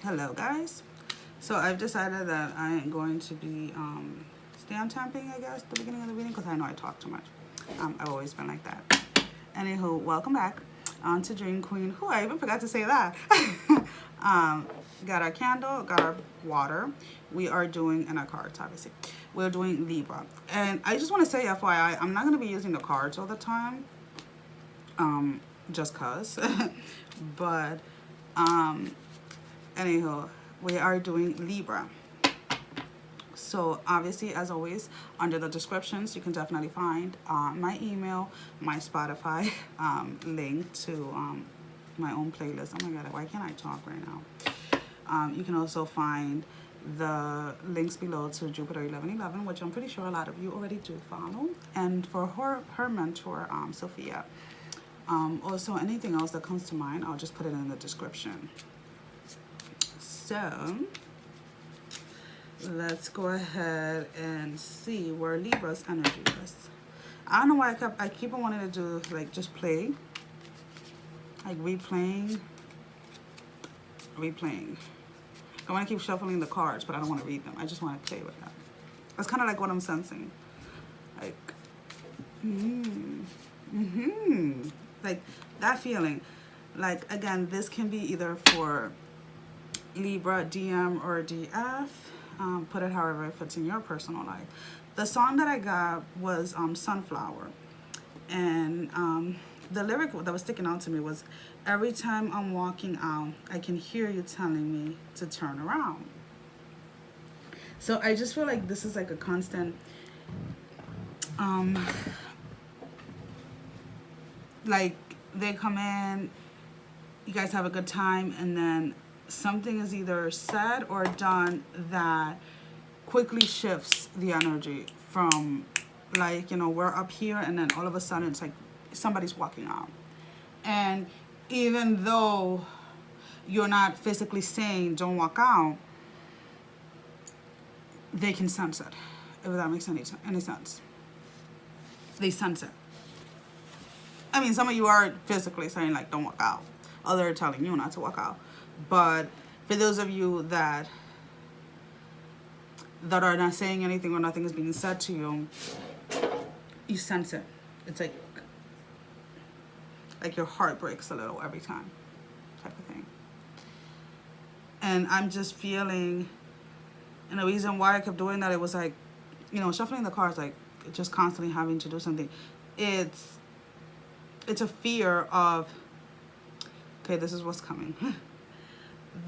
Hello guys. So I've decided that I am going to be stand tamping, I guess, at the beginning of the reading, because I know I talk too much. I've always been like that. Anywho, welcome back on to Dream Queen. Who I even forgot to say that. Got our candle, got our water. We are doing, and our cards obviously. We're doing Libra. And I just want to say FYI, I'm not going to be using the cards all the time. Just cause. But anywho, we are doing Libra. So obviously, as always, under the descriptions, you can definitely find my email, my Spotify, link to my own playlist. Oh my God, why can't I talk right now? You can also find the links below to Jupiter 1111, which I'm pretty sure a lot of you already do follow. And for her mentor, Sophia. Also, anything else that comes to mind, I'll just put it in the description. So let's go ahead and see where Libra's energy is. I don't know why I keep on wanting to do like just play, like replaying. I want to keep shuffling the cards, but I don't want to read them. I just want to play with them. That's kind of like what I'm sensing, like like that feeling. Like again, this can be either for Libra, DM, or DF. Put it however it fits in your personal life. The song that I got was Sunflower. And the lyric that was sticking out to me was, every time I'm walking out, I can hear you telling me to turn around. So I just feel like this is like a constant, like they come in, you guys have a good time, and then something is either said or done that quickly shifts the energy from, like, you know, we're up here and then all of a sudden it's like somebody's walking out. And even though you're not physically saying don't walk out, they can sense it, if that makes any sense. They sense it. I mean, some of you are physically saying like don't walk out, others are telling you not to walk out. But for those of you that are not saying anything or nothing is being said to you, you sense it. It's like your heart breaks a little every time, type of thing. And I'm just feeling, and the reason why I kept doing that, it was like, you know, shuffling the cards, like just constantly having to do something. It's a fear of, okay, this is what's coming.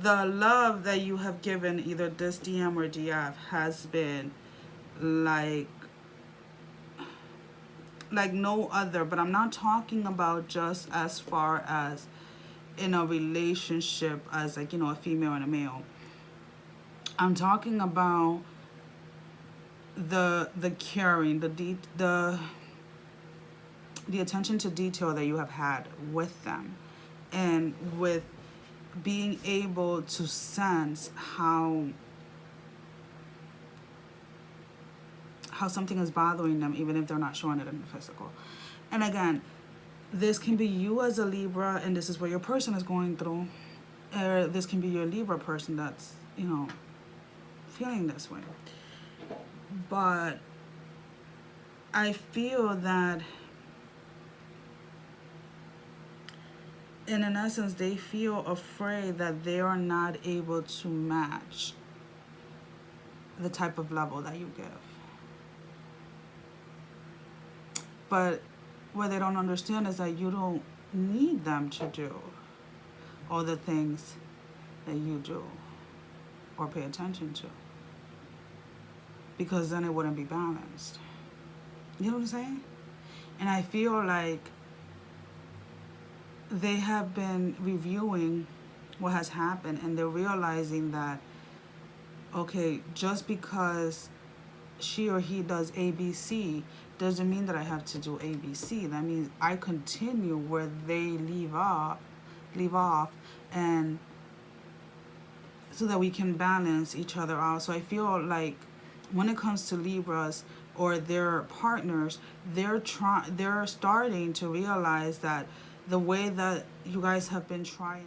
The love that you have given either this DM or DF has been like no other. But I'm not talking about just as far as in a relationship as, like, you know, a female and a male. I'm talking about the caring, the attention to detail that you have had with them, and with being able to sense how something is bothering them, even if they're not showing it in the physical. And again, this can be you as a Libra, and this is what your person is going through. Or this can be your Libra person that's, you know, feeling this way. But I feel that in essence, they feel afraid that they are not able to match the type of level that you give. But what they don't understand is that you don't need them to do all the things that you do or pay attention to, because then it wouldn't be balanced. You know what I'm saying? And I feel like they have been reviewing what has happened, and they're realizing that, okay, just because she or he does ABC doesn't mean that I have to do ABC. That means I continue where they leave off, and so that we can balance each other out. So I feel like when it comes to Libras or their partners, they're starting to realize that the way that you guys have been trying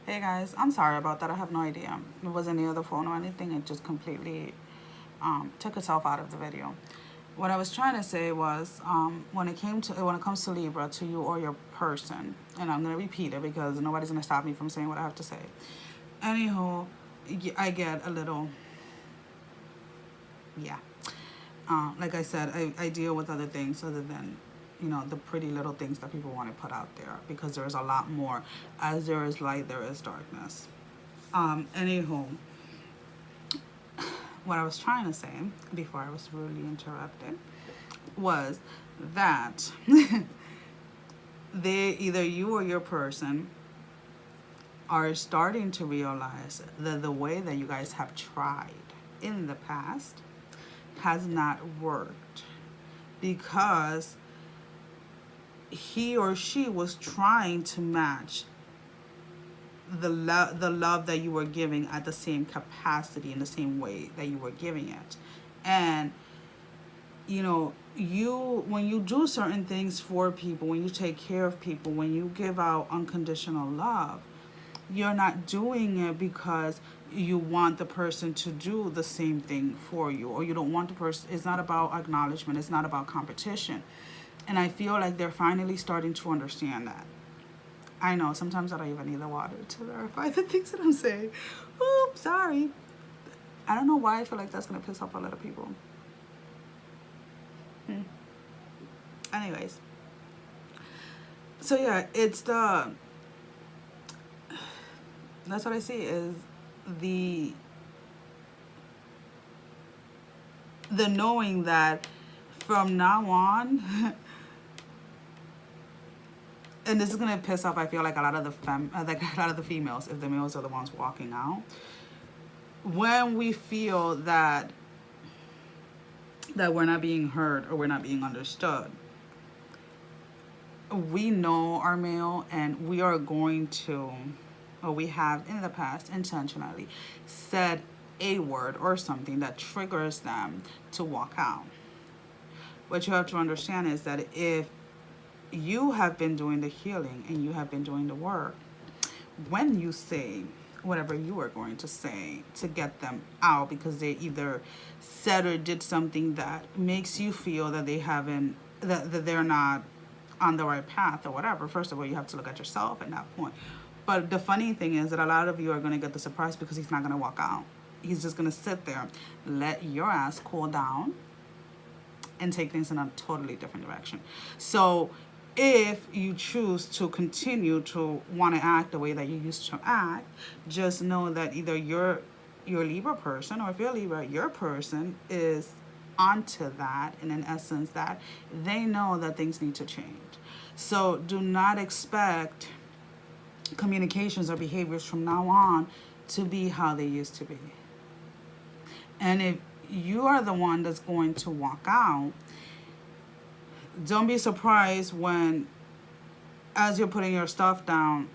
Hey guys, I'm sorry about that. I have no idea. It wasn't near the phone or anything. It just completely took itself out of the video. What I was trying to say was, when it comes to Libra, to you or your person, and I'm gonna repeat it because nobody's gonna stop me from saying what I have to say. Anyhow, I get a little, yeah. Like I said, I deal with other things other than, the pretty little things that people want to put out there, because there's a lot more. As there is light, there is darkness. Anywho, what I was trying to say before I was rudely interrupted was that either you or your person are starting to realize that the way that you guys have tried in the past has not worked, because he or she was trying to match the love that you were giving at the same capacity, in the same way that you were giving it. And when you do certain things for people, when you take care of people, when you give out unconditional love, you're not doing it because you want the person to do the same thing for you, or you don't want the person. It's not about acknowledgement. It's not about competition. And I feel like they're finally starting to understand that. I know sometimes I don't even need the water to verify the things that I'm saying. Oops, sorry. I don't know why I feel like that's going to piss off a lot of people. Anyways. So yeah, that's what I see is the knowing that from now on, and this is gonna piss off, I feel like, a lot of the females, if the males are the ones walking out. When we feel that we're not being heard or we're not being understood, we know our male, and we are going to, or we have in the past intentionally said a word or something that triggers them to walk out. What you have to understand is that if you have been doing the healing and you have been doing the work, when you say whatever you are going to say to get them out, because they either said or did something that makes you feel that that they're not on the right path or whatever, first of all, you have to look at yourself at that point. But the funny thing is that a lot of you are going to get the surprise, because he's not going to walk out. He's just going to sit there, let your ass cool down, and take things in a totally different direction. So if you choose to continue to want to act the way that you used to act, just know that either your Libra person, or if you're Libra, your person is onto that, and in essence that they know that things need to change. So do not expect communications or behaviors from now on to be how they used to be. And if you are the one that's going to walk out, don't be surprised when, as you're putting your stuff down,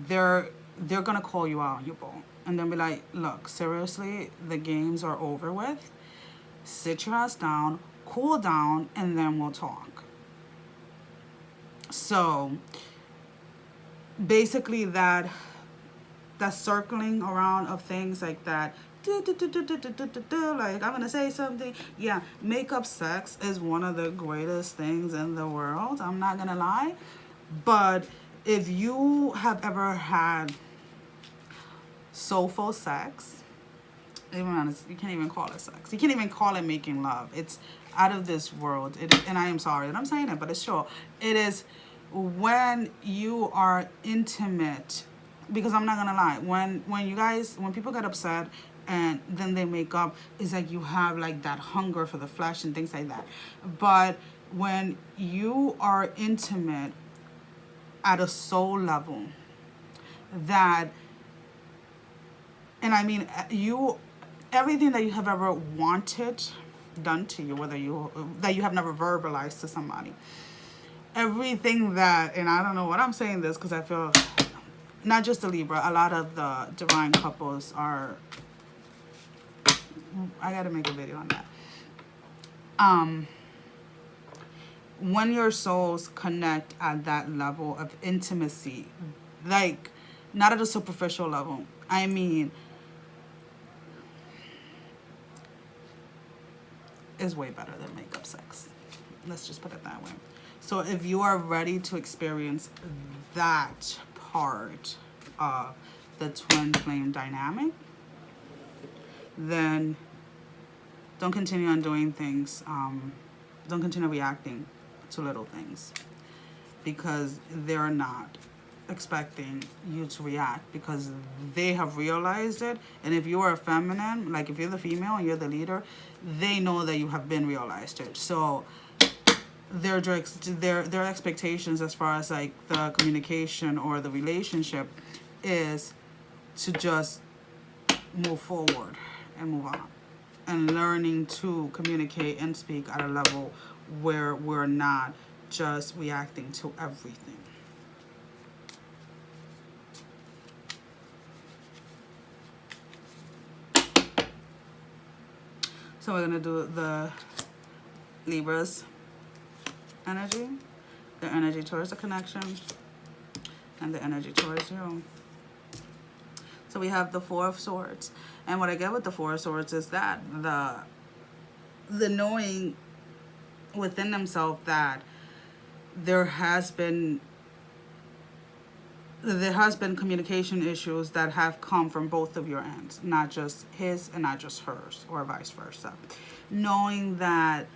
they're gonna call you out on your bull, and then be like, look, seriously, the games are over with. Sit your ass down, cool down, and then we'll talk. So basically that circling around of things like that, like I'm gonna say something. Yeah, makeup sex is one of the greatest things in the world, I'm not gonna lie. But if you have ever had soulful sex, even honest, you can't even call it sex, you can't even call it making love, it's out of this world. And I am sorry that I'm saying it, but it's true. It is when you are intimate, because I'm not gonna lie, when people get upset and then they make up, it's like you have like that hunger for the flesh and things like that. But when you are intimate at a soul level, that, and I mean, everything that you have ever wanted done to you, that you have never verbalized to somebody, everything that, and I don't know what I'm saying this, because I feel not just the Libra, a lot of the divine couples are, I gotta make a video on that. When your souls connect at that level of intimacy, like not at a superficial level. I mean, is way better than makeup sex. Let's just put it that way. So if you are ready to experience that part of the twin flame dynamic, then don't continue on doing things. Don't continue reacting to little things, because they're not expecting you to react, because they have realized it. And if you are a feminine, like if you're the female and you're the leader, they know that you have been realized it. So their expectations as far as like the communication or the relationship is to just move forward and move on, and learning to communicate and speak at a level where we're not just reacting to everything. So we're going to do the Libra's energy, the energy towards the connection, and the energy towards you. So we have the Four of Swords. And what I get with the Four of Swords is that the knowing within themselves that there has been communication issues that have come from both of your ends, not just his and not just hers, or vice versa. Knowing that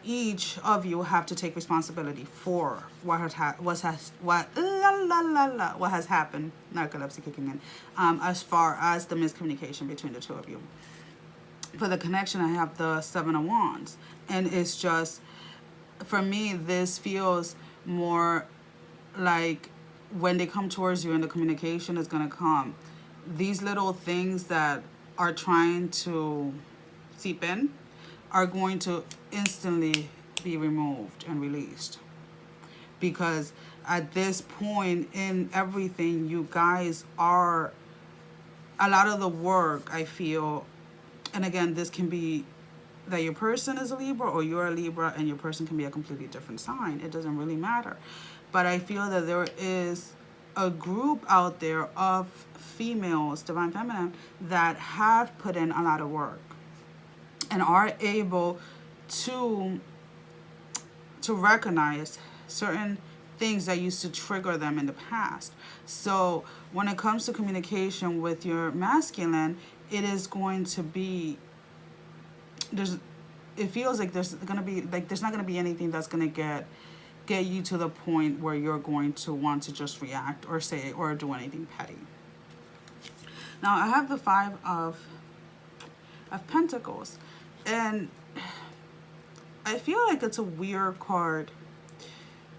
each of you have to take responsibility for what has happened. Narcolepsy kicking in. As far as the miscommunication between the two of you. For the connection, I have the Seven of Wands, and it's just, for me, this feels more like when they come towards you and the communication is going to come, these little things that are trying to seep in are going to instantly be removed and released. Because at this point in everything, you guys are, a lot of the work, I feel, and again, this can be that your person is a Libra or you're a Libra and your person can be a completely different sign. It doesn't really matter. But I feel that there is a group out there of females, divine feminine, that have put in a lot of work and are able to recognize certain things that used to trigger them in the past. So when it comes to communication with your masculine, it is going to be, it feels like there's not going to be anything that's going to get you to the point where you're going to want to just react or say or do anything petty. Now I have the Five of Pentacles, and I feel like it's a weird card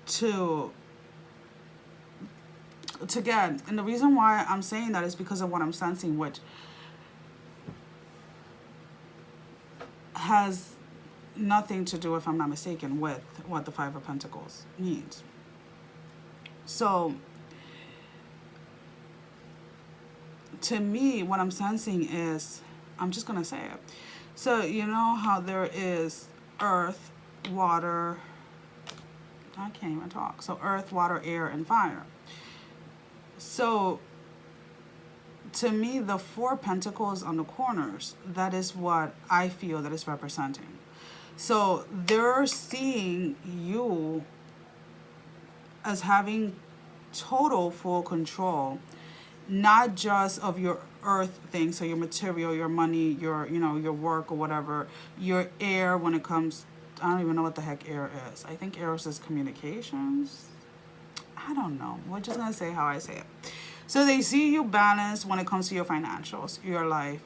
to get, and the reason why I'm saying that is because of what I'm sensing, which has nothing to do, if I'm not mistaken, with what the Five of Pentacles means. So to me, what I'm sensing is, I'm just gonna say it. So you know how there is earth, water, I can't even talk. So earth, water, air, and fire. So to me, the Four Pentacles on the corners, that is what I feel that is representing. So they're seeing you as having total full control, not just of your earth things, so your material, your money, your work or whatever, your air when it comes, I don't even know what the heck air is. I think air is communications. I don't know. We're just going to say how I say it. So they see you balanced when it comes to your financials, your life,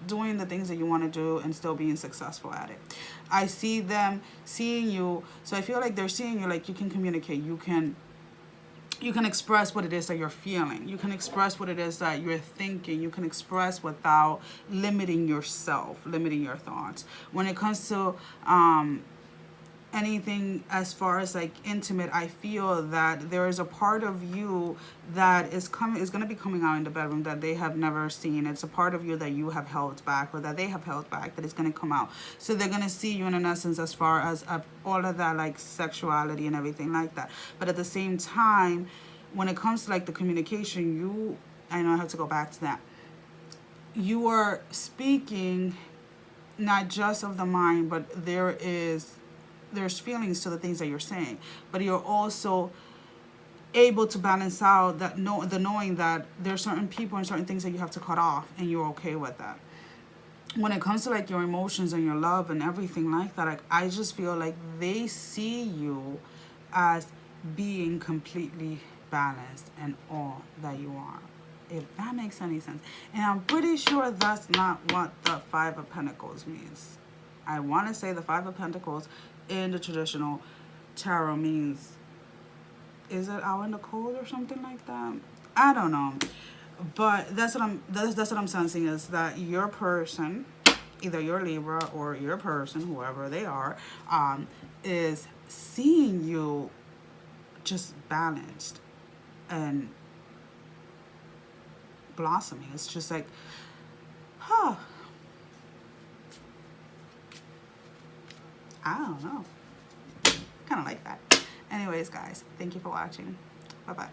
doing the things that you want to do and still being successful at it. I see them seeing you. So I feel like they're seeing you like you can communicate. You can express what it is that you're feeling. You can express what it is that you're thinking. You can express without limiting yourself, limiting your thoughts. When it comes to anything as far as like intimate, I feel that there is a part of you that is going to be coming out in the bedroom that they have never seen. It's a part of you that you have held back or that they have held back that is going to come out. So they're going to see you in an essence as far as all of that, like sexuality and everything like that. But at the same time, when it comes to like the communication, I know I have to go back to that. You are speaking not just of the mind, but there's feelings to the things that you're saying. But you're also able to balance out that the knowing that there's certain people and certain things that you have to cut off, and you're okay with that. When it comes to like your emotions and your love and everything like that, like, I just feel like they see you as being completely balanced and all that you are, if that makes any sense. And I'm pretty sure that's not what the Five of Pentacles means. I want to say the Five of Pentacles in the traditional tarot means, is it out in the cold or something like that? I don't know. But that's what I'm sensing, is that your person, either your Libra or your person, whoever they are, is seeing you just balanced and blossoming. It's just like, huh. I don't know. Kind of like that. Anyways, guys, thank you for watching. Bye-bye.